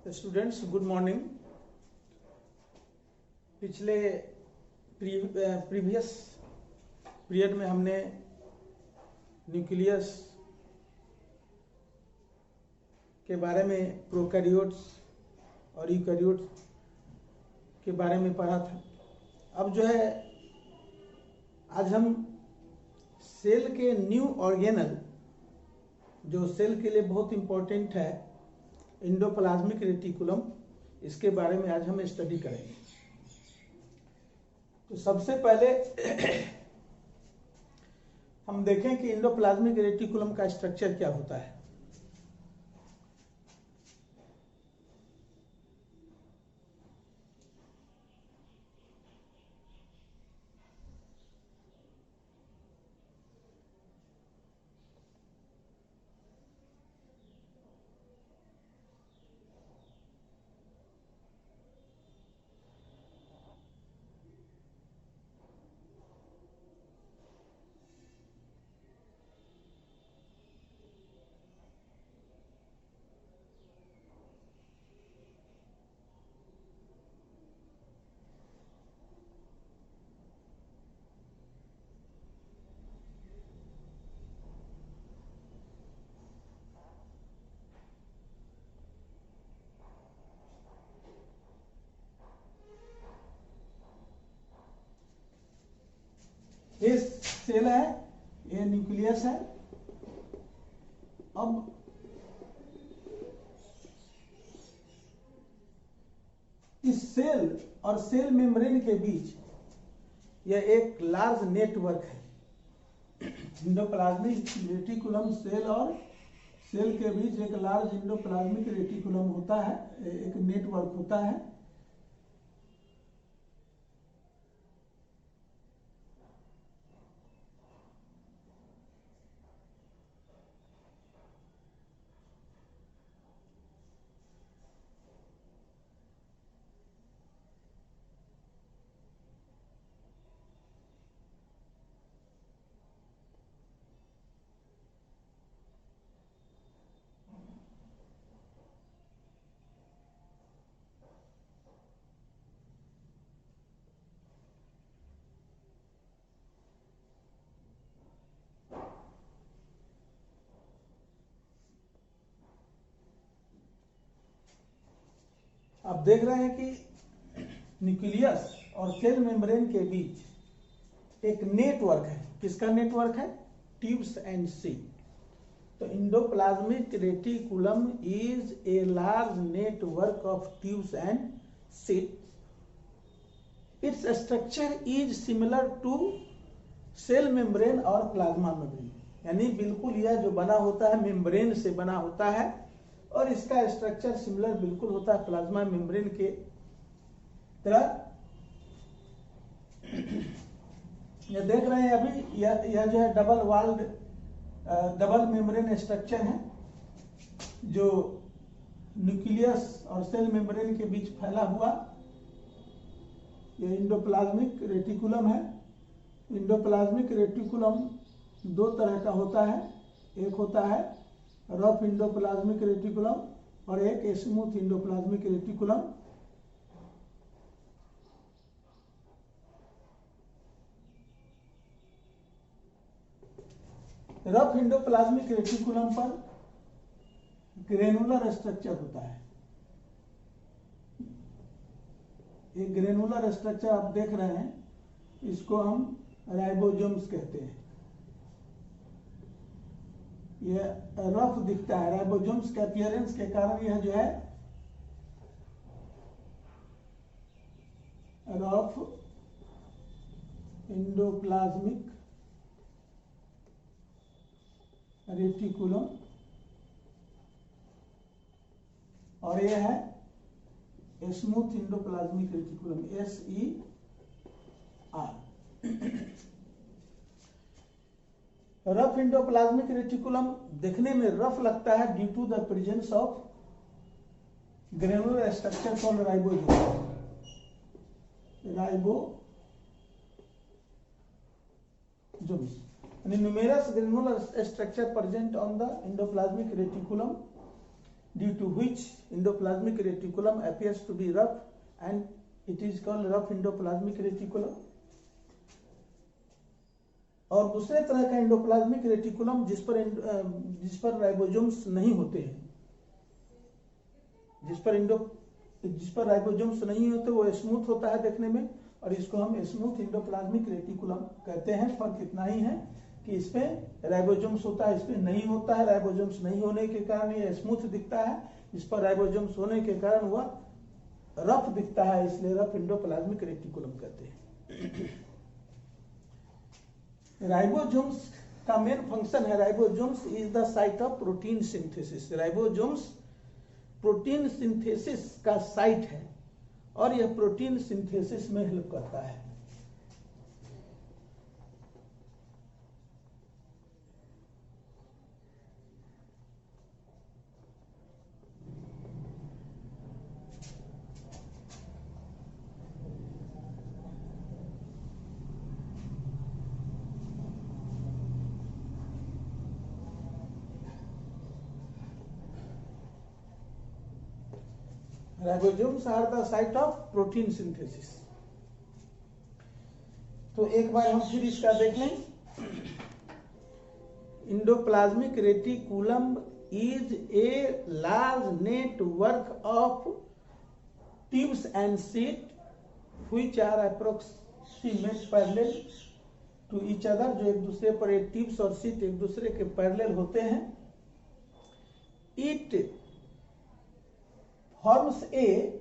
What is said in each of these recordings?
Students good morning. पिछले previous period में हमने न्यूक्लियस के बारे में, प्रोकैरियोट्स और यूकैरियोट्स के बारे में पढ़ा था। अब जो है आज हम सेल के न्यू ऑर्गेनल, जो सेल के लिए बहुत इम्पोर्टेंट है, एंडोप्लाज्मिक रेटिकुलम, इसके बारे में आज हम स्टडी करेंगे। तो सबसे पहले हम देखें कि एंडोप्लाज्मिक रेटिकुलम का स्ट्रक्चर क्या होता है। ये सेल है, ये न्यूक्लियस है। अब इस सेल और सेल मेम्ब्रेन के बीच यह एक लार्ज नेटवर्क है। एंडोप्लाज्मिक रेटिकुलम सेल और सेल के बीच एक लार्ज एंडोप्लाज्मिक रेटिकुलम होता है, एक नेटवर्क होता है। आप देख रहे हैं कि न्यूक्लियस और सेल मेम्ब्रेन के बीच एक नेटवर्क है। किसका नेटवर्क है? Tubes and sheet. तो endoplasmic reticulum is a large network of tubes and sheet. Its structure is similar to cell membrane और प्लाज्मा मेम्ब्रेन, यानी बिल्कुल यह जो बना होता है मेम्ब्रेन से बना होता है और इसका स्ट्रक्चर सिमिलर बिल्कुल होता है प्लाज्मा मेम्ब्रेन के तरह। ये देख रहे हैं अभी यह जो है डबल मेम्ब्रेन स्ट्रक्चर है जो न्यूक्लियस और सेल मेम्ब्रेन के बीच फैला हुआ। ये एंडोप्लाज्मिक रेटिकुलम है। एंडोप्लाज्मिक रेटिकुलम दो तरह का होता है, एक होता है रफ एंडोप्लाज्मिक रेटिकुलम और एक smooth endoplasmic reticulum. Rough endoplasmic reticulum पर ग्रेनुलर स्ट्रक्चर होता है। एक ग्रेनुलर स्ट्रक्चर आप देख रहे हैं, इसको हम राइबोसोम्स कहते हैं। ये रफ दिखता है, राइबोसोम्स के अपीयरेंस के कारण यह जो है रफ एंडोप्लाज्मिक रेटिकुलम और यह है smooth endoplasmic reticulum, SER। Rough endoplasmic reticulum देखने में रफ लगता है due to the presence of granular structure called ribosome. Ribosomes numerous granular structure present on the endoplasmic reticulum due to which endoplasmic reticulum appears to be rough and it is called rough endoplasmic reticulum. और दूसरे तरह का endoplasmic reticulum जिस पर ribosomes नहीं होते हैं, जिस पर राइबोसोम्स नहीं होते वो स्मूथ होता है देखने में, और इसको हम स्मूथ एंडोप्लाज्मिक रेटिकुलम कहते हैं। फर्क इतना ही है कि इस पे राइबोसोम्स होता है, इस पे नहीं होता है। राइबोसोम्स नहीं होने के कारण ये स्मूथ दिखता है, इस पर राइबोसोम्स होने के कारण वह रफ दिखता है, इसलिए रफ एंडोप्लाज्मिक रेटिकुलम कहते हैं। राइबोसोम्स का मेन फंक्शन है, ribosomes is the site of protein synthesis. Ribosomes protein synthesis का साइट है और यह प्रोटीन सिंथेसिस में हेल्प करता है। Ribosomes are the site of protein synthesis. तो एक बार हम फिर इसका देख लें। Endoplasmic reticulum is a large network of tubes and sheet which are approximate parallel to each other, जो एक दूसरे पर एक ट्यूब्स और शीट एक दूसरे के पैरेलल होते हैं। It forms a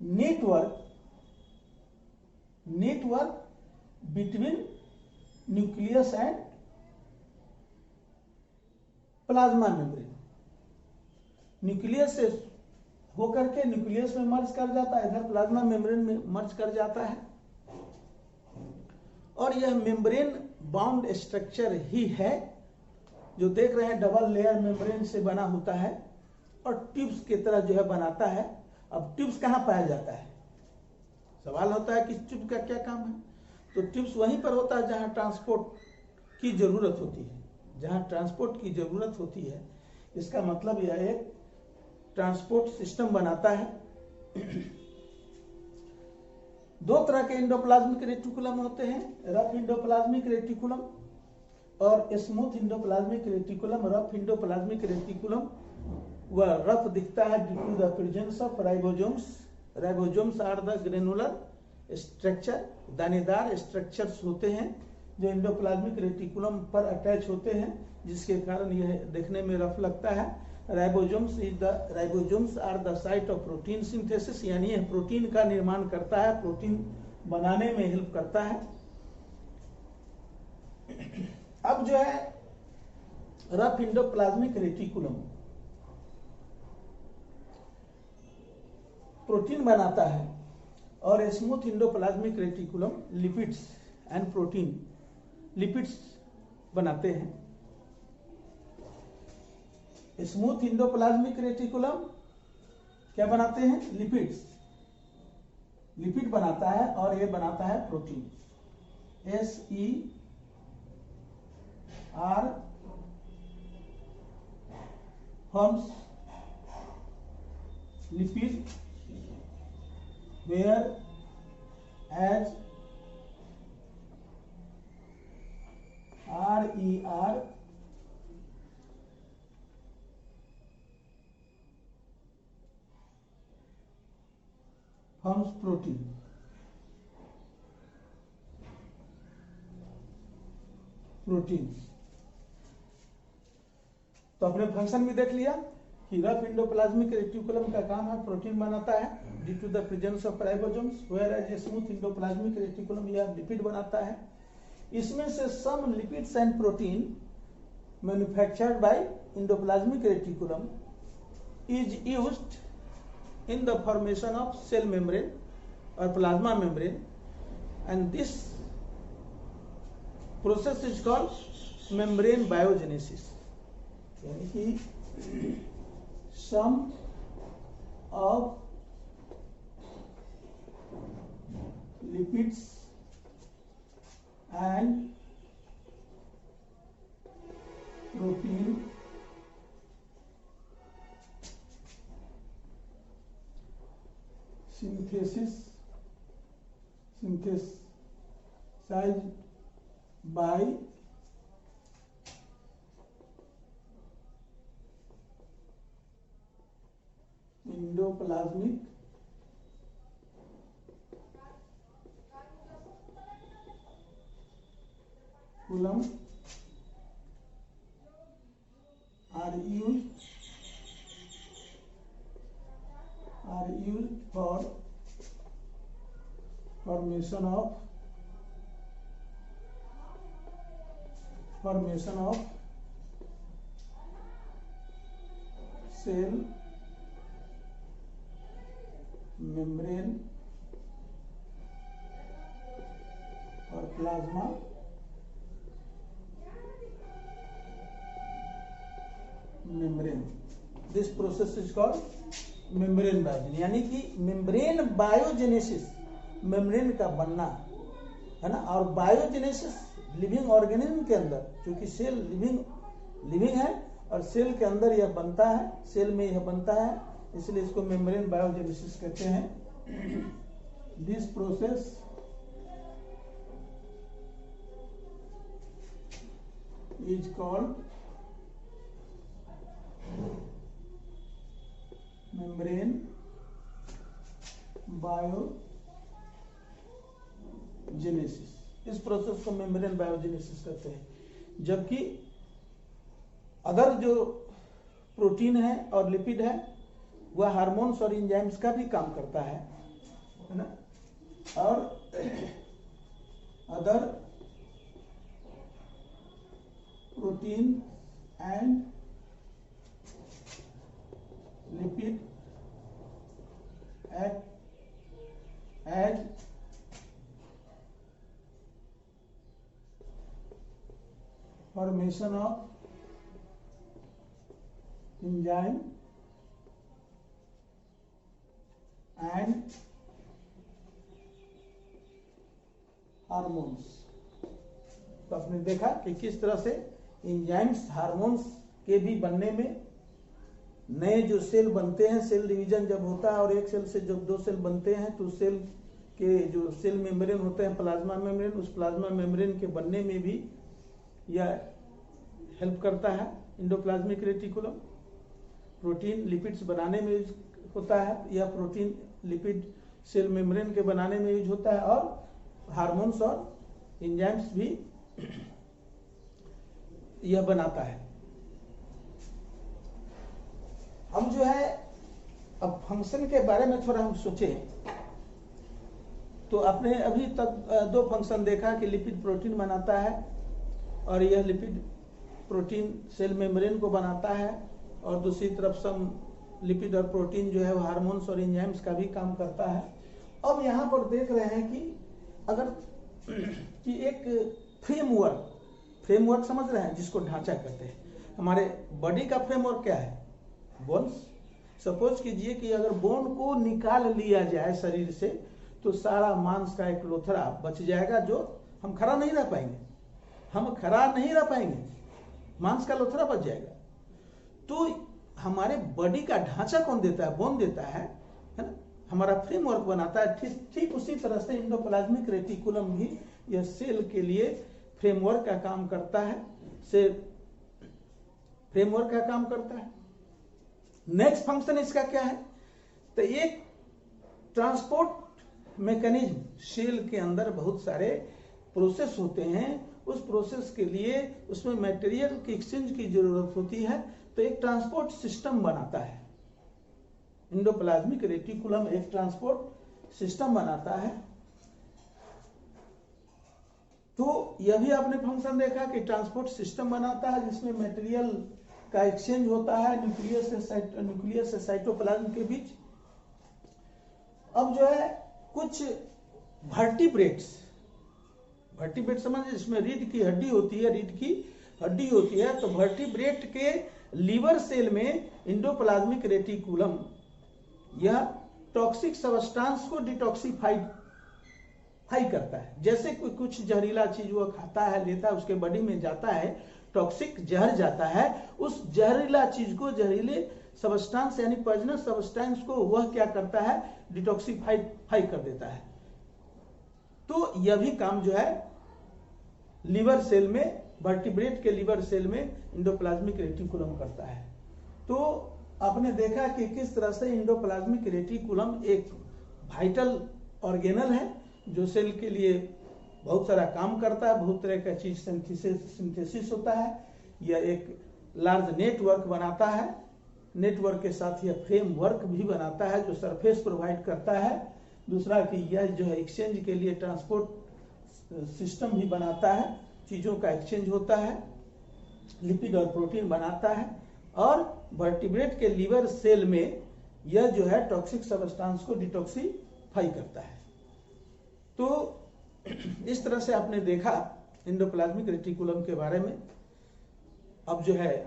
network between nucleus and plasma membrane. Nucleus से होकर के न्यूक्लियस में मर्ज कर जाता है, इधर प्लाज्मा मेम्ब्रेन में मर्ज कर जाता है, और यह मेम्ब्रेन बाउंड स्ट्रक्चर ही है जो देख रहे हैं, डबल लेयर मेम्ब्रेन से बना होता है और ट्यूब्स की तरह जो है बनाता है। अब ट्यूब्स कहाँ पाया जाता है, सवाल होता है कि ट्यूब का क्या काम है। तो ट्यूब्स वहीं पर होता है जहाँ ट्रांसपोर्ट की जरूरत होती है, जहाँ ट्रांसपोर्ट की जरूरत होती है। इसका मतलब यह एक ट्रांसपोर्ट सिस्टम बनाता है। दो तरह के एंडोप्लाज्मिक रेटिकुलम होते हैं, रफ एंडोप्लाज्मिक रेटिकुलम और smooth endoplasmic reticulum. Rough endoplasmic reticulum वह रफ दिखता है due to the presence of ribosomes. Ribosomes are the granular structure, दानेदार स्ट्रक्चर्स होते हैं जो एंडोप्लाज्मिक रेटिकुलम पर अटैच होते हैं, जिसके कारण यह देखने में रफ लगता है। Ribosomes are the site of protein synthesis, यानी यह प्रोटीन का निर्माण करता है, प्रोटीन बनाने में हेल्प करता है। अब जो है रफ एंडोप्लाज्मिक रेटिकुलम प्रोटीन बनाता है और smooth endoplasmic reticulum lipids and protein, lipids बनाते हैं। स्मूथ एंडोप्लाज्मिक रेटिकुलम क्या बनाते हैं, लिपिड्स, लिपिड बनाता है और ये बनाता है protein. SER forms lipid, whereas RER forms protein। तो अपने फंक्शन भी देख लिया कि रफ एंडोप्लाज्मिक रेटिकुलम का काम है प्रोटीन बनाता है due to the presence of ribosomes, whereas smooth endoplasmic reticulum यह लिपिड बनाता है। इसमें से some lipids and protein manufactured by endoplasmic reticulum is used in the formation of cell membrane और plasma membrane, and this process is called membrane biogenesis. यानी कि some of lipids and protein synthesized by endoplasmic reticulum are used for formation of cell membrane or plasma membrane. This process is called membrane biogenesis, यानी कि membrane biogenesis, membrane का बनना है ना। और biogenesis living organism के अंदर, क्योंकि सेल लिविंग है और सेल के अंदर यह बनता है, सेल में यह बनता है, इसलिए इसको मेम्ब्रेन बायोजेनेसिस कहते हैं। This process is called membrane biogenesis. इस प्रोसेस को मेम्ब्रेन बायोजेनेसिस कहते हैं। जबकि अदर जो प्रोटीन है और लिपिड है वह हार्मोन्स और एंजाइम्स का भी काम करता है ना। और other protein and lipid act as formation of enzyme and hormones. तो आपने देखा कि किस तरह से एंजाइम्स हार्मोन्स के भी बनने में, नए जो सेल बनते हैं, सेल डिवीजन जब होता है और एक सेल से जब 2 सेल बनते हैं तो सेल के जो सेल मेम्ब्रेन होते हैं प्लाज्मा मेम्ब्रेन, उस प्लाज्मा मेम्ब्रेन के बनने में भी यह हेल्प करता है। एंडोप्लाज्मिक रेटिकुलम प्रोटीन लिपिड्स बनाने में यूज होता है, यह प्रोटीन लिपिड सेल मेम्ब्रेन के बनाने में यूज होता है, और हार्मोन्स और एंजाइम्स भी यह बनाता है। हम जो है अब फंक्शन के बारे में थोड़ा हम सोचें तो आपने अभी तक 2 फंक्शन देखा कि लिपिड प्रोटीन बनाता है और यह लिपिड प्रोटीन सेल मेम्ब्रेन को बनाता है, और दूसरी तरफ सम लिपिड और प्रोटीन जो है वो हार्मोन्स और एंजाइम्स का भी काम करता है। अब यहाँ पर देख रहे हैं कि अगर कि एक फ्रेमवर्क समझ रहे हैं जिसको ढांचा कहते हैं। हमारे बॉडी का फ्रेमवर्क क्या है? बोन्स। सपोज कीजिए कि अगर बोन को निकाल लिया जाए शरीर से तो सारा मांस का एक लोथड़ा बच जाएगा, जो हम खड़ा नहीं रह पाएंगे, मांस का लोथड़ा बच जाएगा। तो हमारे बॉडी का ढांचा कौन देता है? बोन देता है ना, हमारा फ्रेमवर्क बनाता है। ठीक उसी तरह से एंडोप्लाज्मिक रेटिकुलम भी यह सेल के लिए फ्रेमवर्क का काम करता है, फ्रेमवर्क का काम करता है। नेक्स्ट फंक्शन इसका क्या है? तो एक ट्रांसपोर्ट मैकेनिज्म, सेल के अंदर बहुत सारे प्रोसेस होते हैं, उस प्रोसेस के लिए उसमें मटेरियल की एक्सचेंज की जरूरत होती है, तो एक ट्रांसपोर्ट सिस्टम बनाता है। एंडोप्लाज्मिक रेटिकुलम एक ट्रांसपोर्ट सिस्टम बनाता है। तो यह भी आपने फंक्शन देखा कि ट्रांसपोर्ट सिस्टम बनाता है जिसमें मटेरियल का एक्सचेंज होता है न्यूक्लियस से साइटोप्लाज्म के बीच। अब जो है कुछ वर्टिब्रेट्स समझिए, जिसमें रीढ़ की हड्डी होती है, तो वर्टिब्रेट के लीवर सेल में एंडोप्लाज्मिक रेटिकुलम यह टॉक्सिक सब्सटेंस को डिटॉक्सिफाई करता है। जैसे कोई कुछ जहरीला चीज वो खाता है, लेता है, उसके बॉडी में जाता है टॉक्सिक जहर जाता है, उस जहरीला चीज को, जहरीले सबस्टेंस यानी पॉइजनस सबस्टेंस को वह क्या करता है, डिटॉक्सिफाई कर देता है। तो यह भी काम जो है लीवर सेल में, वर्टिब्रेट के लीवर सेल में इंडोप्लाज्मिक रेटिकुलम करता है। तो आपने देखा कि किस तरह से इंडोप्लाज्मिक रेटिकुलम एक वाइटल ऑर्गेनल है जो सेल के लिए बहुत सारा काम करता है, बहुत तरह का चीज सिंथेसिस होता है। यह एक लार्ज नेटवर्क बनाता है, नेटवर्क के साथ यह फ्रेमवर्क भी बनाता है जो सरफेस प्रोवाइड करता है। दूसरा कि यह जो है एक्सचेंज के लिए ट्रांसपोर्ट सिस्टम भी बनाता है, चीजों का एक्सचेंज होता है, लिपिड और प्रोटीन बनाता है, और वर्टिब्रेट के लीवर सेल में यह जो है टॉक्सिक सबस्टेंस को डिटॉक्सिफाई करता है। तो इस तरह से आपने देखा इंडोप्लाज्मिक रेटिकुलम के बारे में। अब जो है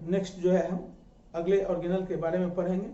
नेक्स्ट जो है हम अगले ऑर्गेनल के बारे में पढ़ेंगे।